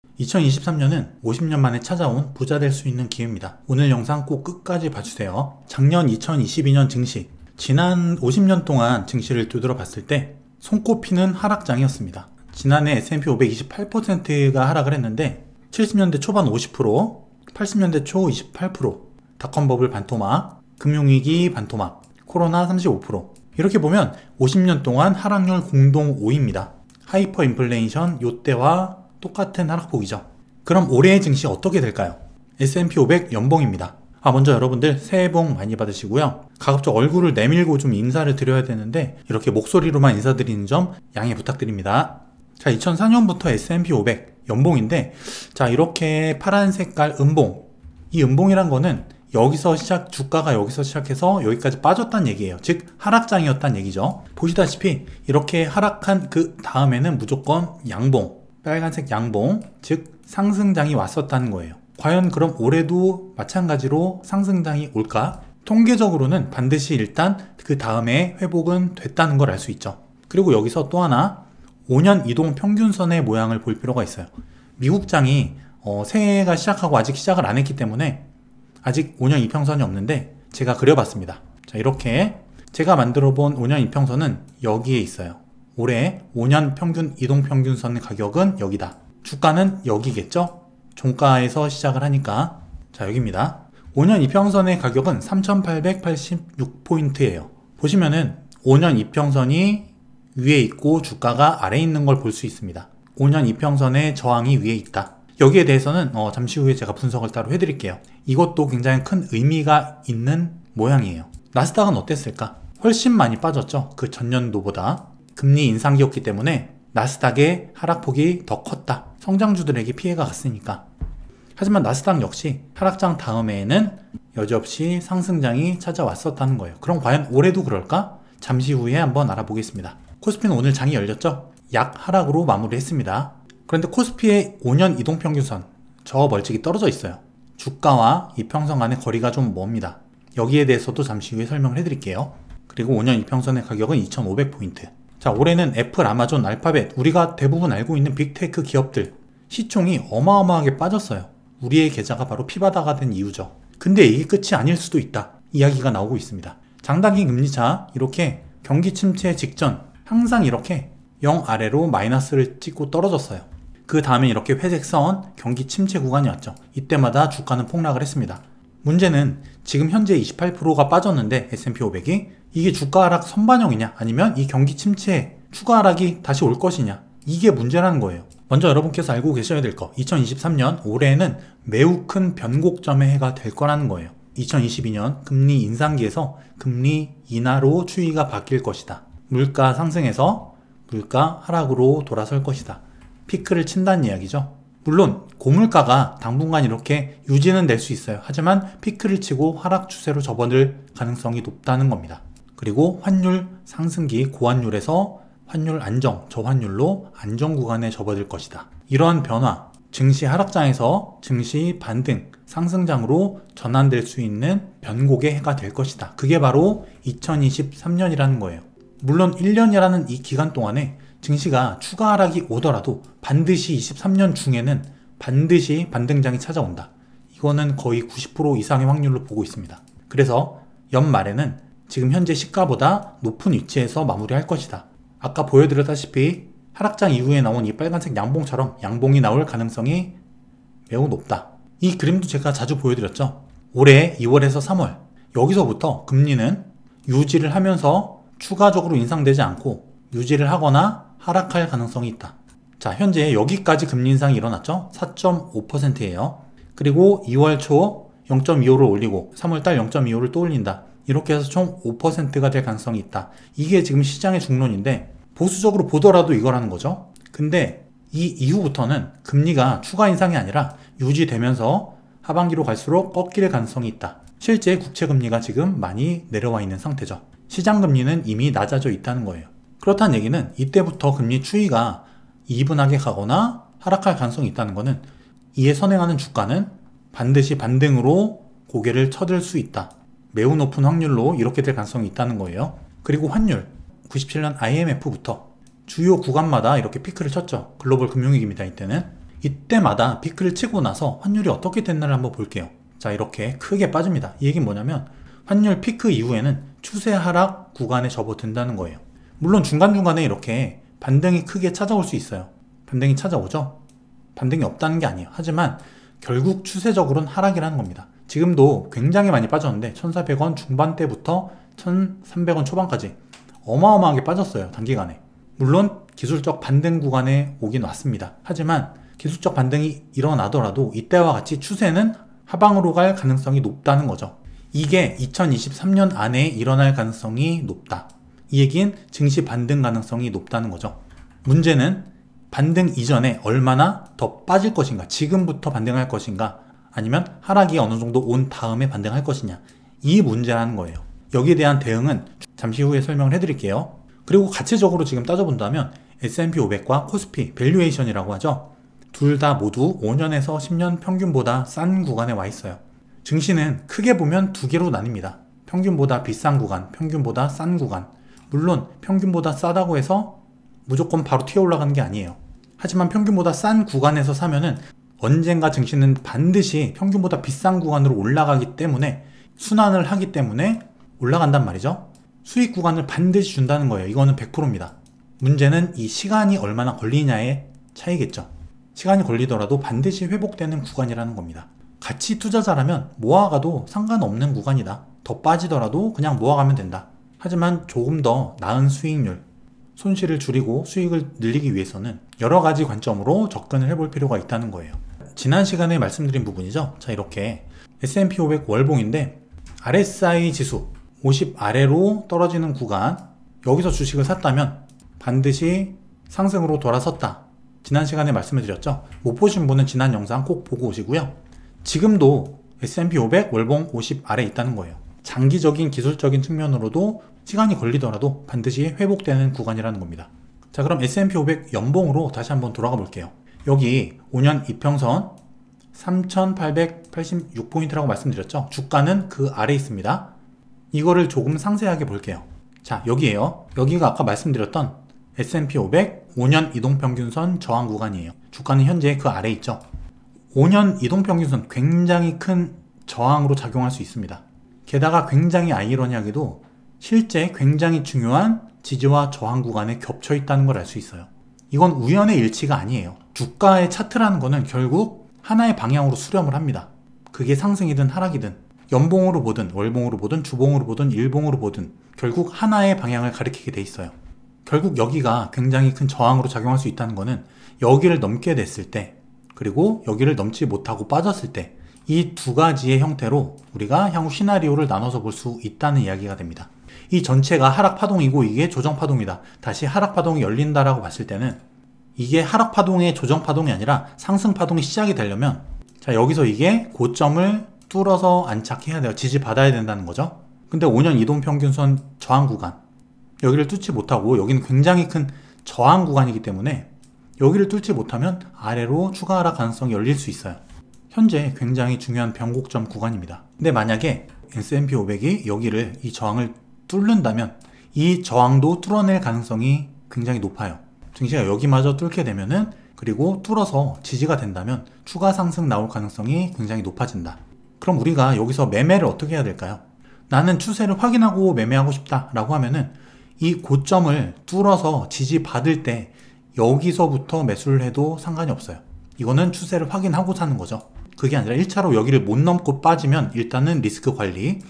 2023년은 50년 만에 찾아온 부자 될 수 있는 기회입니다. 오늘 영상 꼭 끝까지 봐주세요. 작년 2022년 증시, 지난 50년 동안 증시를 두드려 봤을 때 손꼽히는 하락장이었습니다. 지난해 S&P 500 28%가 하락을 했는데 70년대 초반 50%, 80년대 초 28%, 닷컴 버블 반토막, 금융위기 반토막, 코로나 35%. 이렇게 보면 50년 동안 하락률 공동 5위입니다. 하이퍼 인플레이션 요때와 똑같은 하락폭이죠. 그럼 올해의 증시 어떻게 될까요? S&P 500 연봉입니다. 먼저 여러분들 새해 복 많이 받으시고요. 가급적 얼굴을 내밀고 좀 인사를 드려야 되는데 이렇게 목소리로만 인사드리는 점 양해 부탁드립니다. 자, 2004년부터 S&P 500 연봉인데, 자, 이렇게 파란 색깔 음봉, 이 음봉이란 거는 주가가 여기서 시작해서 여기까지 빠졌다는 얘기예요. 즉 하락장이었다는 얘기죠. 보시다시피 이렇게 하락한 그 다음에는 무조건 양봉, 빨간색 양봉, 즉 상승장이 왔었다는 거예요. 과연 그럼 올해도 마찬가지로 상승장이 올까? 통계적으로는 반드시 일단 그 다음에 회복은 됐다는 걸 알 수 있죠. 그리고 여기서 또 하나 5년 이동 평균선의 모양을 볼 필요가 있어요. 미국장이 새해가 시작하고 아직 시작을 안 했기 때문에 아직 5년 이평선이 없는데 제가 그려봤습니다. 자, 이렇게 제가 만들어 본 5년 이평선은 여기에 있어요. 올해 5년 평균 이동평균선 가격은 여기다. 주가는 여기겠죠? 종가에서 시작을 하니까. 자, 여기입니다. 5년 이평선의 가격은 3,886포인트예요. 보시면은 5년 이평선이 위에 있고 주가가 아래에 있는 걸 볼 수 있습니다. 5년 이평선의 저항이 위에 있다. 여기에 대해서는 잠시 후에 제가 분석을 따로 해드릴게요. 이것도 굉장히 큰 의미가 있는 모양이에요. 나스닥은 어땠을까? 훨씬 많이 빠졌죠. 그 전년도보다. 금리 인상기였기 때문에 나스닥의 하락폭이 더 컸다. 성장주들에게 피해가 갔으니까. 하지만 나스닥 역시 하락장 다음에는 여지없이 상승장이 찾아왔었다는 거예요. 그럼 과연 올해도 그럴까? 잠시 후에 한번 알아보겠습니다. 코스피는 오늘 장이 열렸죠? 약 하락으로 마무리했습니다. 그런데 코스피의 5년 이동평균선, 저 멀찍이 떨어져 있어요. 주가와 이평선 간의 거리가 좀 멉니다. 여기에 대해서도 잠시 후에 설명을 해드릴게요. 그리고 5년 이평선의 가격은 2,500포인트. 자, 올해는 애플, 아마존, 알파벳, 우리가 대부분 알고 있는 빅테크 기업들 시총이 어마어마하게 빠졌어요. 우리의 계좌가 바로 피바다가 된 이유죠. 근데 이게 끝이 아닐 수도 있다. 이야기가 나오고 있습니다. 장단기 금리차 이렇게 경기 침체 직전 항상 이렇게 0 아래로 마이너스를 찍고 떨어졌어요. 그 다음에 이렇게 회색선 경기 침체 구간이 왔죠. 이때마다 주가는 폭락을 했습니다. 문제는 지금 현재 28%가 빠졌는데 S&P 500이 이게 주가 하락 선반영이냐 아니면 이 경기 침체에 추가 하락이 다시 올 것이냐, 이게 문제라는 거예요. 먼저 여러분께서 알고 계셔야 될 거, 2023년 올해는 매우 큰 변곡점의 해가 될 거라는 거예요. 2022년 금리 인상기에서 금리 인하로 추이가 바뀔 것이다. 물가 상승에서 물가 하락으로 돌아설 것이다. 피크를 친다는 이야기죠. 물론 고물가가 당분간 이렇게 유지는 될 수 있어요. 하지만 피크를 치고 하락 추세로 접어들 가능성이 높다는 겁니다. 그리고 환율 상승기 고환율에서 환율 안정, 저환율로 안정 구간에 접어들 것이다. 이러한 변화, 증시 하락장에서 증시 반등, 상승장으로 전환될 수 있는 변곡의 해가 될 것이다. 그게 바로 2023년이라는 거예요. 물론 1년이라는 이 기간 동안에 증시가 추가 하락이 오더라도 반드시 23년 중에는 반드시 반등장이 찾아온다. 이거는 거의 90% 이상의 확률로 보고 있습니다. 그래서 연말에는 지금 현재 시가보다 높은 위치에서 마무리할 것이다. 아까 보여드렸다시피 하락장 이후에 나온 이 빨간색 양봉처럼 양봉이 나올 가능성이 매우 높다. 이 그림도 제가 자주 보여드렸죠. 올해 2월에서 3월 여기서부터 금리는 유지를 하면서 추가적으로 인상되지 않고 유지를 하거나 하락할 가능성이 있다. 자, 현재 여기까지 금리 인상이 일어났죠. 4.5%예요. 그리고 2월 초 0.25를 올리고 3월달 0.25를 또 올린다. 이렇게 해서 총 5%가 될 가능성이 있다. 이게 지금 시장의 중론인데 보수적으로 보더라도 이거라는 거죠. 근데 이 이후부터는 금리가 추가 인상이 아니라 유지되면서 하반기로 갈수록 꺾일 가능성이 있다. 실제 국채금리가 지금 많이 내려와 있는 상태죠. 시장금리는 이미 낮아져 있다는 거예요. 그렇다는 얘기는 이때부터 금리 추이가 이분하게 가거나 하락할 가능성이 있다는 것은 이에 선행하는 주가는 반드시 반등으로 고개를 쳐들 수 있다. 매우 높은 확률로 이렇게 될 가능성이 있다는 거예요. 그리고 환율, 97년 IMF부터 주요 구간마다 이렇게 피크를 쳤죠. 글로벌 금융위기입니다. 이때는 이때마다 피크를 치고 나서 환율이 어떻게 됐나를 한번 볼게요. 자, 이렇게 크게 빠집니다. 이 얘기는 뭐냐면 환율 피크 이후에는 추세 하락 구간에 접어든다는 거예요. 물론 중간중간에 이렇게 반등이 크게 찾아올 수 있어요. 반등이 찾아오죠? 반등이 없다는 게 아니에요. 하지만 결국 추세적으로는 하락이라는 겁니다. 지금도 굉장히 많이 빠졌는데 1,400원 중반대부터 1,300원 초반까지 어마어마하게 빠졌어요. 단기간에. 물론 기술적 반등 구간에 오긴 왔습니다. 하지만 기술적 반등이 일어나더라도 이때와 같이 추세는 하방으로 갈 가능성이 높다는 거죠. 이게 2023년 안에 일어날 가능성이 높다. 이 얘기는 증시 반등 가능성이 높다는 거죠. 문제는 반등 이전에 얼마나 더 빠질 것인가, 지금부터 반등할 것인가, 아니면 하락이 어느 정도 온 다음에 반등할 것이냐, 이 문제라는 거예요. 여기에 대한 대응은 잠시 후에 설명을 해드릴게요. 그리고 가치적으로 지금 따져본다면 S&P 500과 코스피 밸류에이션이라고 하죠. 둘 다 모두 5년에서 10년 평균보다 싼 구간에 와 있어요. 증시는 크게 보면 두 개로 나뉩니다. 평균보다 비싼 구간, 평균보다 싼 구간. 물론 평균보다 싸다고 해서 무조건 바로 튀어 올라가는 게 아니에요. 하지만 평균보다 싼 구간에서 사면은 언젠가 증시는 반드시 평균보다 비싼 구간으로 올라가기 때문에, 순환을 하기 때문에 올라간단 말이죠. 수익 구간을 반드시 준다는 거예요. 이거는 100%입니다. 문제는 이 시간이 얼마나 걸리냐의 차이겠죠. 시간이 걸리더라도 반드시 회복되는 구간이라는 겁니다. 가치 투자자라면 모아가도 상관없는 구간이다. 더 빠지더라도 그냥 모아가면 된다. 하지만 조금 더 나은 수익률, 손실을 줄이고 수익을 늘리기 위해서는 여러 가지 관점으로 접근을 해볼 필요가 있다는 거예요. 지난 시간에 말씀드린 부분이죠. 자, 이렇게 S&P 500 월봉인데 RSI 지수 50 아래로 떨어지는 구간, 여기서 주식을 샀다면 반드시 상승으로 돌아섰다. 지난 시간에 말씀을 드렸죠. 못 보신 분은 지난 영상 꼭 보고 오시고요. 지금도 S&P 500 월봉 50 아래 있다는 거예요. 장기적인 기술적인 측면으로도 시간이 걸리더라도 반드시 회복되는 구간이라는 겁니다. 자, 그럼 S&P 500 연봉으로 다시 한번 돌아가 볼게요. 여기 5년 이평선 3,886포인트라고 말씀드렸죠. 주가는 그 아래 있습니다. 이거를 조금 상세하게 볼게요. 자, 여기에요. 여기가 아까 말씀드렸던 S&P 500 5년 이동평균선 저항 구간이에요. 주가는 현재 그 아래 있죠. 5년 이동평균선 굉장히 큰 저항으로 작용할 수 있습니다. 게다가 굉장히 아이러니하게도 실제 굉장히 중요한 지지와 저항 구간에 겹쳐 있다는 걸 알 수 있어요. 이건 우연의 일치가 아니에요. 주가의 차트라는 거는 결국 하나의 방향으로 수렴을 합니다. 그게 상승이든 하락이든, 연봉으로 보든 월봉으로 보든 주봉으로 보든 일봉으로 보든 결국 하나의 방향을 가리키게 돼 있어요. 결국 여기가 굉장히 큰 저항으로 작용할 수 있다는 거는 여기를 넘게 됐을 때, 그리고 여기를 넘지 못하고 빠졌을 때, 이 두 가지의 형태로 우리가 향후 시나리오를 나눠서 볼 수 있다는 이야기가 됩니다. 이 전체가 하락파동이고 이게 조정파동이다. 다시 하락파동이 열린다라고 봤을 때는 이게 하락파동의 조정파동이 아니라 상승파동이 시작이 되려면, 자, 여기서 이게 고점을 뚫어서 안착해야 돼요. 지지받아야 된다는 거죠. 근데 5년 이동평균선 저항 구간, 여기를 뚫지 못하고 여기는 굉장히 큰 저항 구간이기 때문에 여기를 뚫지 못하면 아래로 추가 하락 가능성이 열릴 수 있어요. 현재 굉장히 중요한 변곡점 구간입니다. 근데 만약에 S&P 500이 여기를, 이 저항을 뚫는다면 이 저항도 뚫어낼 가능성이 굉장히 높아요. 증시가 여기마저 뚫게 되면은, 그리고 뚫어서 지지가 된다면 추가 상승 나올 가능성이 굉장히 높아진다. 그럼 우리가 여기서 매매를 어떻게 해야 될까요? 나는 추세를 확인하고 매매하고 싶다 라고 하면은 이 고점을 뚫어서 지지받을 때 여기서부터 매수를 해도 상관이 없어요. 이거는 추세를 확인하고 사는 거죠. 그게 아니라 1차로 여기를 못 넘고 빠지면 일단은 리스크 관리,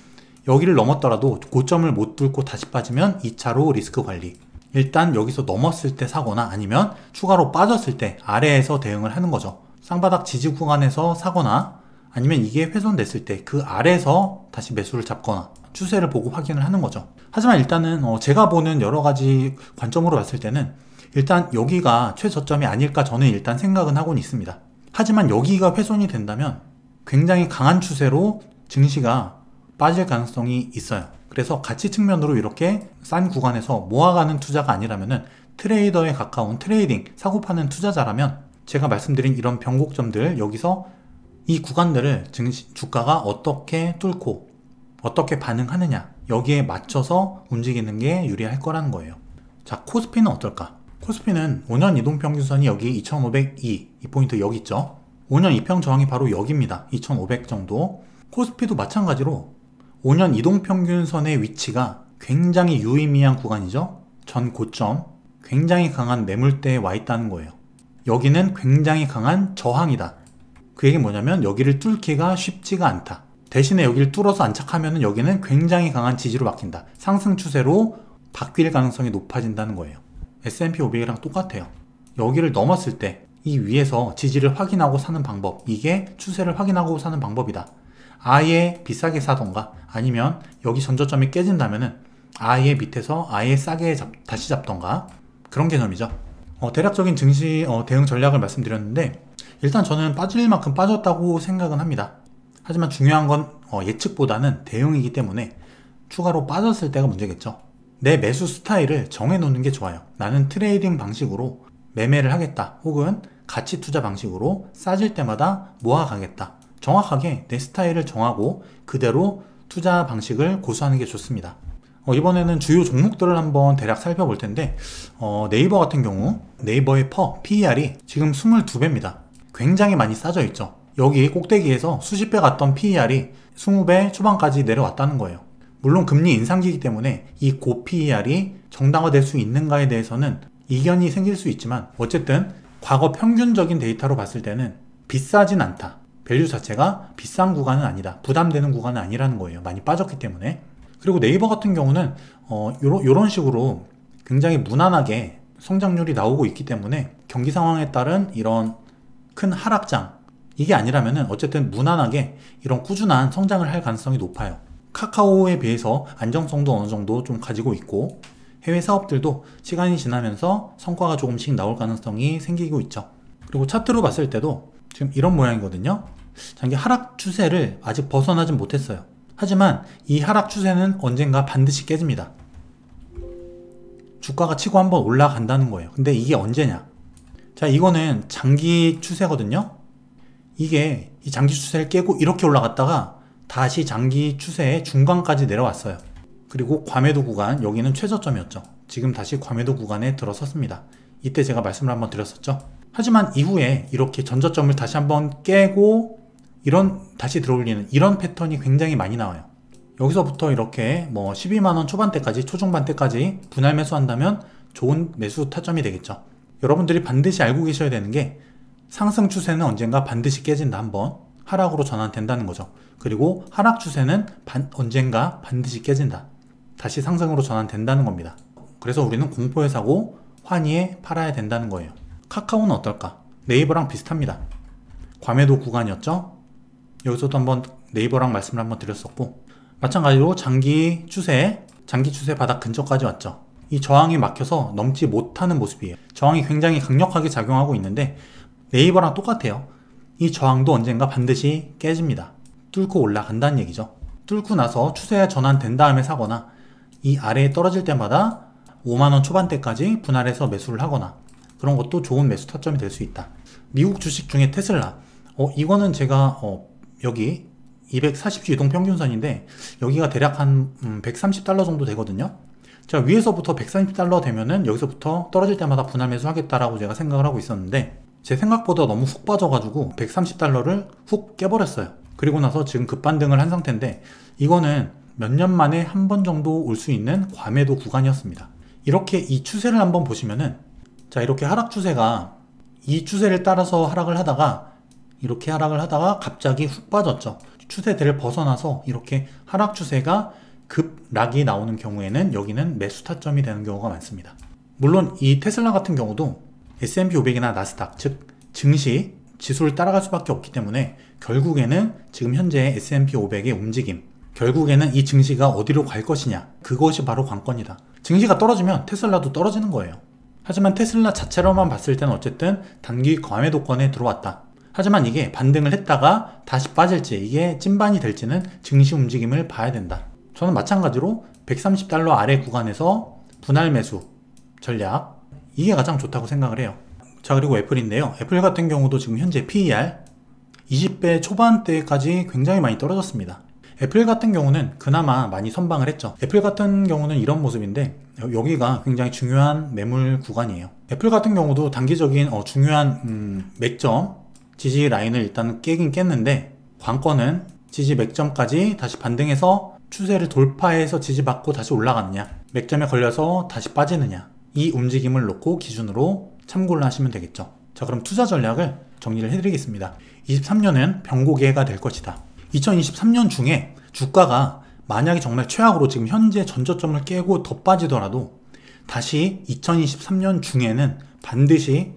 여기를 넘었더라도 고점을 못 뚫고 다시 빠지면 2차로 리스크 관리. 일단 여기서 넘었을 때 사거나 아니면 추가로 빠졌을 때 아래에서 대응을 하는 거죠. 쌍바닥 지지 구간에서 사거나 아니면 이게 훼손됐을 때 그 아래에서 다시 매수를 잡거나 추세를 보고 확인을 하는 거죠. 하지만 일단은 제가 보는 여러 가지 관점으로 봤을 때는 일단 여기가 최저점이 아닐까 저는 일단 생각은 하고는 있습니다. 하지만 여기가 훼손이 된다면 굉장히 강한 추세로 증시가 빠질 가능성이 있어요. 그래서 가치 측면으로 이렇게 싼 구간에서 모아가는 투자가 아니라면은 트레이더에 가까운 트레이딩, 사고 파는 투자자라면 제가 말씀드린 이런 변곡점들, 여기서 이 구간들을 주가가 어떻게 뚫고 어떻게 반응하느냐, 여기에 맞춰서 움직이는 게 유리할 거라는 거예요. 자, 코스피는 어떨까? 코스피는 5년 이동평균선이 여기 2502, 이 포인트 여기 있죠. 5년 이평 저항이 바로 여기입니다. 2500 정도. 코스피도 마찬가지로 5년 이동평균선의 위치가 굉장히 유의미한 구간이죠. 전 고점, 굉장히 강한 매물대에 와 있다는 거예요. 여기는 굉장히 강한 저항이다. 그 얘기는 뭐냐면 여기를 뚫기가 쉽지가 않다. 대신에 여기를 뚫어서 안착하면 여기는 굉장히 강한 지지로 바뀐다. 상승 추세로 바뀔 가능성이 높아진다는 거예요. S&P 500이랑 똑같아요. 여기를 넘었을 때 이 위에서 지지를 확인하고 사는 방법, 이게 추세를 확인하고 사는 방법이다. 아예 비싸게 사던가 아니면 여기 전저점이 깨진다면은 아예 밑에서 아예 싸게 다시 잡던가 그런 개념이죠. 대략적인 증시 대응 전략을 말씀드렸는데 일단 저는 빠질 만큼 빠졌다고 생각은 합니다. 하지만 중요한 건 예측보다는 대응이기 때문에 추가로 빠졌을 때가 문제겠죠. 내 매수 스타일을 정해놓는 게 좋아요. 나는 트레이딩 방식으로 매매를 하겠다. 혹은 가치 투자 방식으로 싸질 때마다 모아가겠다. 정확하게 내 스타일을 정하고 그대로 투자 방식을 고수하는 게 좋습니다. 이번에는 주요 종목들을 한번 대략 살펴볼 텐데 네이버 같은 경우 네이버의 PER이 지금 22배입니다. 굉장히 많이 싸져 있죠. 여기 꼭대기에서 수십 배 갔던 PER이 20배 초반까지 내려왔다는 거예요. 물론 금리 인상기이기 때문에 이 고 PER이 정당화될 수 있는가에 대해서는 이견이 생길 수 있지만 어쨌든 과거 평균적인 데이터로 봤을 때는 비싸진 않다. 밸류 자체가 비싼 구간은 아니다. 부담되는 구간은 아니라는 거예요. 많이 빠졌기 때문에. 그리고 네이버 같은 경우는 요런 식으로 굉장히 무난하게 성장률이 나오고 있기 때문에 경기 상황에 따른 이런 큰 하락장 이게 아니라면은 어쨌든 무난하게 이런 꾸준한 성장을 할 가능성이 높아요. 카카오에 비해서 안정성도 어느 정도 좀 가지고 있고 해외 사업들도 시간이 지나면서 성과가 조금씩 나올 가능성이 생기고 있죠. 그리고 차트로 봤을 때도 지금 이런 모양이거든요. 이게 하락 추세를 아직 벗어나진 못했어요. 하지만 이 하락 추세는 언젠가 반드시 깨집니다. 주가가 치고 한번 올라간다는 거예요. 근데 이게 언제냐? 자, 이거는 장기 추세거든요. 이게 이 장기 추세를 깨고 이렇게 올라갔다가 다시 장기 추세의 중간까지 내려왔어요. 그리고 과매도 구간, 여기는 최저점이었죠. 지금 다시 과매도 구간에 들어섰습니다. 이때 제가 말씀을 한번 드렸었죠. 하지만 이후에 이렇게 전저점을 다시 한번 깨고 다시 들어올리는 이런 패턴이 굉장히 많이 나와요. 여기서부터 이렇게 12만원 초반대까지 초중반대까지 분할 매수한다면 좋은 매수 타점이 되겠죠. 여러분들이 반드시 알고 계셔야 되는 게 상승 추세는 언젠가 반드시 깨진다. 한번 하락으로 전환된다는 거죠. 그리고 하락 추세는 언젠가 반드시 깨진다. 다시 상승으로 전환된다는 겁니다. 그래서 우리는 공포에 사고 환희에 팔아야 된다는 거예요. 카카오는 어떨까? 네이버랑 비슷합니다. 과매도 구간이었죠. 여기서도 한번 네이버랑 말씀을 한번 드렸었고 마찬가지로 장기 추세 바닥 근처까지 왔죠. 이 저항이 막혀서 넘지 못하는 모습이에요. 저항이 굉장히 강력하게 작용하고 있는데 네이버랑 똑같아요. 이 저항도 언젠가 반드시 깨집니다. 뚫고 올라간다는 얘기죠. 뚫고 나서 추세가 전환된 다음에 사거나 이 아래에 떨어질 때마다 5만원 초반대까지 분할해서 매수를 하거나 그런 것도 좋은 매수 타점이 될 수 있다. 미국 주식 중에 테슬라 이거는 제가 여기 240주 이동평균선인데 여기가 대략 한 $130 정도 되거든요. 자, 위에서부터 $130 되면은 여기서부터 떨어질 때마다 분할 매수 하겠다라고 제가 생각을 하고 있었는데 제 생각보다 너무 훅 빠져가지고 $130를 훅 깨버렸어요. 그리고 나서 지금 급반등을 한 상태인데 이거는 몇 년 만에 한 번 정도 올 수 있는 과매도 구간이었습니다. 이렇게 이 추세를 한번 보시면은 자, 이렇게 하락 추세가 이 추세를 따라서 하락을 하다가 이렇게 하락을 하다가 갑자기 훅 빠졌죠. 추세대를 벗어나서 이렇게 하락 추세가 급락이 나오는 경우에는 여기는 매수 타점이 되는 경우가 많습니다. 물론 이 테슬라 같은 경우도 S&P 500이나 나스닥, 즉 증시 지수를 따라갈 수밖에 없기 때문에 결국에는 지금 현재 S&P 500의 움직임, 결국에는 이 증시가 어디로 갈 것이냐, 그것이 바로 관건이다. 증시가 떨어지면 테슬라도 떨어지는 거예요. 하지만 테슬라 자체로만 봤을 때는 어쨌든 단기 과매도권에 들어왔다. 하지만 이게 반등을 했다가 다시 빠질지 이게 찐반이 될지는 증시 움직임을 봐야 된다. 저는 마찬가지로 $130 아래 구간에서 분할 매수 전략, 이게 가장 좋다고 생각을 해요. 자, 그리고 애플인데요. 애플 같은 경우도 지금 현재 PER 20배 초반대까지 굉장히 많이 떨어졌습니다. 애플 같은 경우는 그나마 많이 선방을 했죠. 애플 같은 경우는 이런 모습인데 여기가 굉장히 중요한 매물 구간이에요. 애플 같은 경우도 단기적인 중요한 맥점 지지 라인을 일단 깨긴 깼는데, 관건은 지지 맥점까지 다시 반등해서 추세를 돌파해서 지지받고 다시 올라가느냐, 맥점에 걸려서 다시 빠지느냐, 이 움직임을 놓고 기준으로 참고를 하시면 되겠죠. 자, 그럼 투자 전략을 정리를 해드리겠습니다. 23년은 병고기해가 될 것이다. 2023년 중에 주가가 만약에 정말 최악으로 지금 현재 전저점을 깨고 더 빠지더라도 다시 2023년 중에는 반드시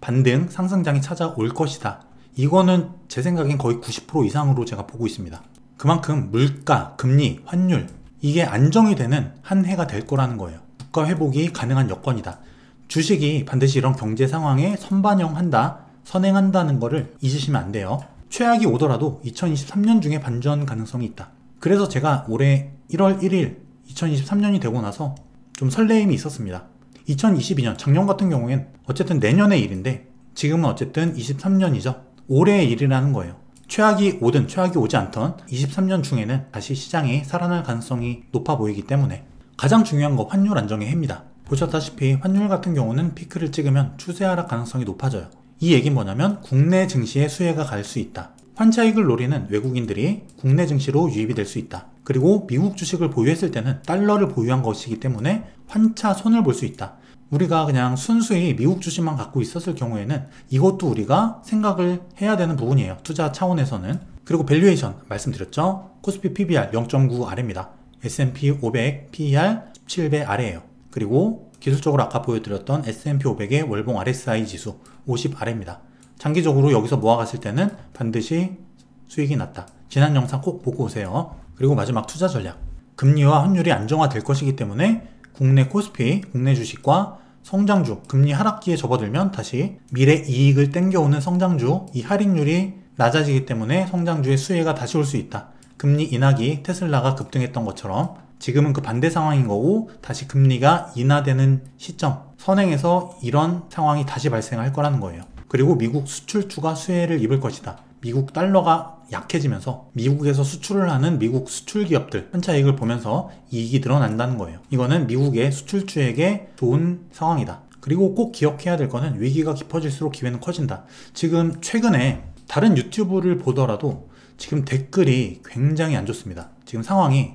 반등 상승장이 찾아올 것이다. 이거는 제 생각엔 거의 90% 이상으로 제가 보고 있습니다. 그만큼 물가, 금리, 환율 이게 안정이 되는 한 해가 될 거라는 거예요. 주가 회복이 가능한 여건이다. 주식이 반드시 이런 경제 상황에 선반영한다, 선행한다는 거를 잊으시면 안 돼요. 최악이 오더라도 2023년 중에 반전 가능성이 있다. 그래서 제가 올해 1월 1일 2023년이 되고 나서 좀 설레임이 있었습니다. 2022년 작년 같은 경우엔 어쨌든 내년의 일인데 지금은 어쨌든 23년이죠. 올해의 일이라는 거예요. 최악이 오든 최악이 오지 않던 23년 중에는 다시 시장이 살아날 가능성이 높아 보이기 때문에 가장 중요한 거 환율 안정의 해입니다. 보셨다시피 환율 같은 경우는 피크를 찍으면 추세 하락 가능성이 높아져요. 이 얘기는 뭐냐면 국내 증시에 수혜가 갈 수 있다. 환차익을 노리는 외국인들이 국내 증시로 유입이 될 수 있다. 그리고 미국 주식을 보유했을 때는 달러를 보유한 것이기 때문에 환차 손을 볼 수 있다. 우리가 그냥 순수히 미국 주식만 갖고 있었을 경우에는 이것도 우리가 생각을 해야 되는 부분이에요. 투자 차원에서는. 그리고 밸류에이션 말씀드렸죠. 코스피 PBR 0.9 아래입니다. S&P 500 PER 17배 아래예요. 그리고 기술적으로 아까 보여드렸던 S&P 500의 월봉 RSI 지수 50 아래입니다. 장기적으로 여기서 모아갔을 때는 반드시 수익이 났다. 지난 영상 꼭 보고 오세요. 그리고 마지막 투자 전략. 금리와 환율이 안정화될 것이기 때문에 국내 코스피, 국내 주식과 성장주, 금리 하락기에 접어들면 다시 미래 이익을 땡겨오는 성장주, 이 할인율이 낮아지기 때문에 성장주의 수혜가 다시 올 수 있다. 금리 인하기 테슬라가 급등했던 것처럼 지금은 그 반대 상황인 거고 다시 금리가 인하되는 시점, 선행해서 이런 상황이 다시 발생할 거라는 거예요. 그리고 미국 수출주가 수혜를 입을 것이다. 미국 달러가 약해지면서 미국에서 수출을 하는 미국 수출 기업들 현차익을 보면서 이익이 늘어난다는 거예요. 이거는 미국의 수출주에게 좋은 상황이다. 그리고 꼭 기억해야 될 거는 위기가 깊어질수록 기회는 커진다. 지금 최근에 다른 유튜브를 보더라도 지금 댓글이 굉장히 안 좋습니다. 지금 상황이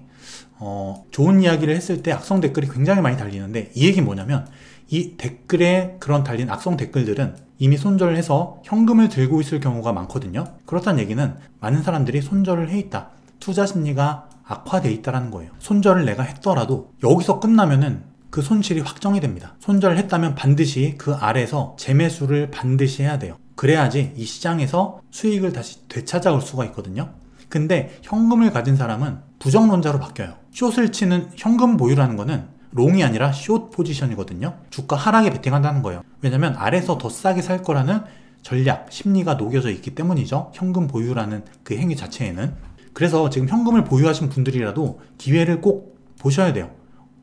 좋은 이야기를 했을 때 악성 댓글이 굉장히 많이 달리는데, 이 얘기는 뭐냐면 이 댓글에 그런 달린 악성 댓글들은 이미 손절을 해서 현금을 들고 있을 경우가 많거든요. 그렇다는 얘기는 많은 사람들이 손절을 해 있다. 투자 심리가 악화돼 있다는 거예요. 손절을 내가 했더라도 여기서 끝나면은 그 손실이 확정이 됩니다. 손절을 했다면 반드시 그 아래에서 재매수를 반드시 해야 돼요. 그래야지 이 시장에서 수익을 다시 되찾아올 수가 있거든요. 근데 현금을 가진 사람은 부정론자로 바뀌어요. 숏을 치는 현금 보유라는 거는 롱이 아니라 숏 포지션이거든요. 주가 하락에 베팅한다는 거예요. 왜냐면 아래에서 더 싸게 살 거라는 전략, 심리가 녹여져 있기 때문이죠. 현금 보유라는 그 행위 자체에는. 그래서 지금 현금을 보유하신 분들이라도 기회를 꼭 보셔야 돼요.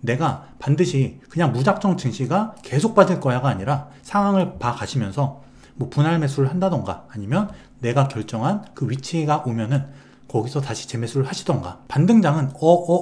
내가 반드시 그냥 무작정 증시가 계속 빠질 거야가 아니라 상황을 봐가시면서 뭐 분할 매수를 한다던가 아니면 내가 결정한 그 위치가 오면은 거기서 다시 재매수를 하시던가. 반등장은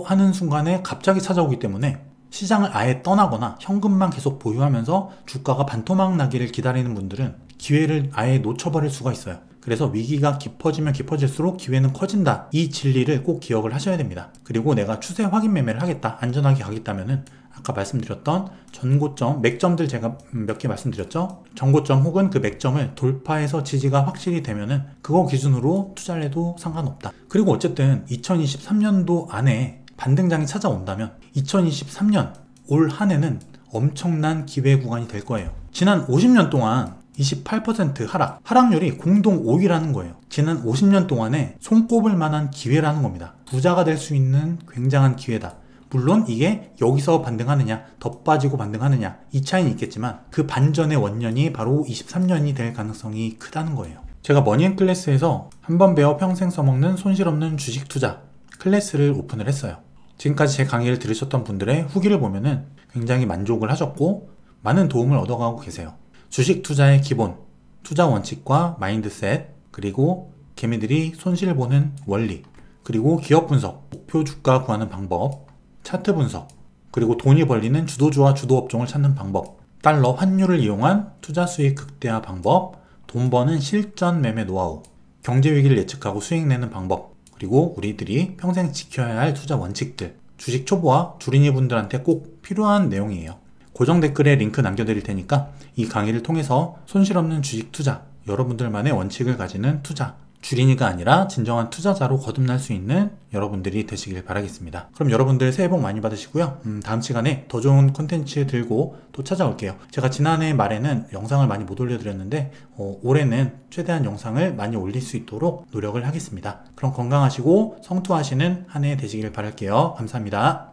하는 순간에 갑자기 찾아오기 때문에 시장을 아예 떠나거나 현금만 계속 보유하면서 주가가 반토막 나기를 기다리는 분들은 기회를 아예 놓쳐버릴 수가 있어요. 그래서 위기가 깊어지면 깊어질수록 기회는 커진다. 이 진리를 꼭 기억을 하셔야 됩니다. 그리고 내가 추세 확인 매매를 하겠다, 안전하게 가겠다면은 아까 말씀드렸던 전고점, 맥점들 제가 몇 개 말씀드렸죠. 전고점 혹은 그 맥점을 돌파해서 지지가 확실히 되면은 그거 기준으로 투자를 해도 상관없다. 그리고 어쨌든 2023년도 안에 반등장이 찾아온다면 2023년 올 한 해는 엄청난 기회 구간이 될 거예요. 지난 50년 동안 28% 하락률이 공동 5위라는 거예요. 지난 50년 동안에 손꼽을 만한 기회라는 겁니다. 부자가 될 수 있는 굉장한 기회다. 물론 이게 여기서 반등하느냐, 더 빠지고 반등하느냐, 이 차이는 있겠지만 그 반전의 원년이 바로 23년이 될 가능성이 크다는 거예요. 제가 머니앤클래스에서 한번 배워 평생 써먹는 손실 없는 주식 투자 클래스를 오픈을 했어요. 지금까지 제 강의를 들으셨던 분들의 후기를 보면은 굉장히 만족을 하셨고 많은 도움을 얻어가고 계세요. 주식 투자의 기본, 투자 원칙과 마인드셋, 그리고 개미들이 손실 보는 원리, 그리고 기업 분석, 목표 주가 구하는 방법, 차트 분석, 그리고 돈이 벌리는 주도주와 주도업종을 찾는 방법, 달러 환율을 이용한 투자 수익 극대화 방법, 돈 버는 실전 매매 노하우, 경제 위기를 예측하고 수익 내는 방법, 그리고 우리들이 평생 지켜야 할 투자 원칙들, 주식 초보와 주린이 분들한테 꼭 필요한 내용이에요. 고정 댓글에 링크 남겨드릴 테니까 이 강의를 통해서 손실 없는 주식 투자, 여러분들만의 원칙을 가지는 투자, 주린이가 아니라 진정한 투자자로 거듭날 수 있는 여러분들이 되시길 바라겠습니다. 그럼 여러분들 새해 복 많이 받으시고요. 다음 시간에 더 좋은 콘텐츠 들고 또 찾아올게요. 제가 지난해 말에는 영상을 많이 못 올려드렸는데 올해는 최대한 영상을 많이 올릴 수 있도록 노력을 하겠습니다. 그럼 건강하시고 성투하시는 한 해 되시길 바랄게요. 감사합니다.